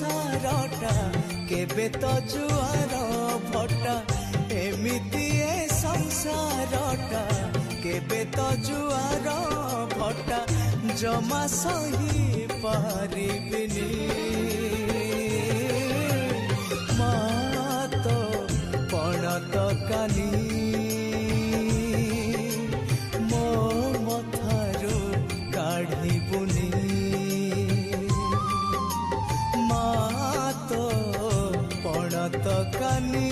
संसारटा केबे तो जुआर भटा एमिति ए संसारटा केबे तो जुआर भटा जमा सही पारिबिनी मा तो पणत कानी मो मथारू काढ़िबुनी मा तो पणत कानी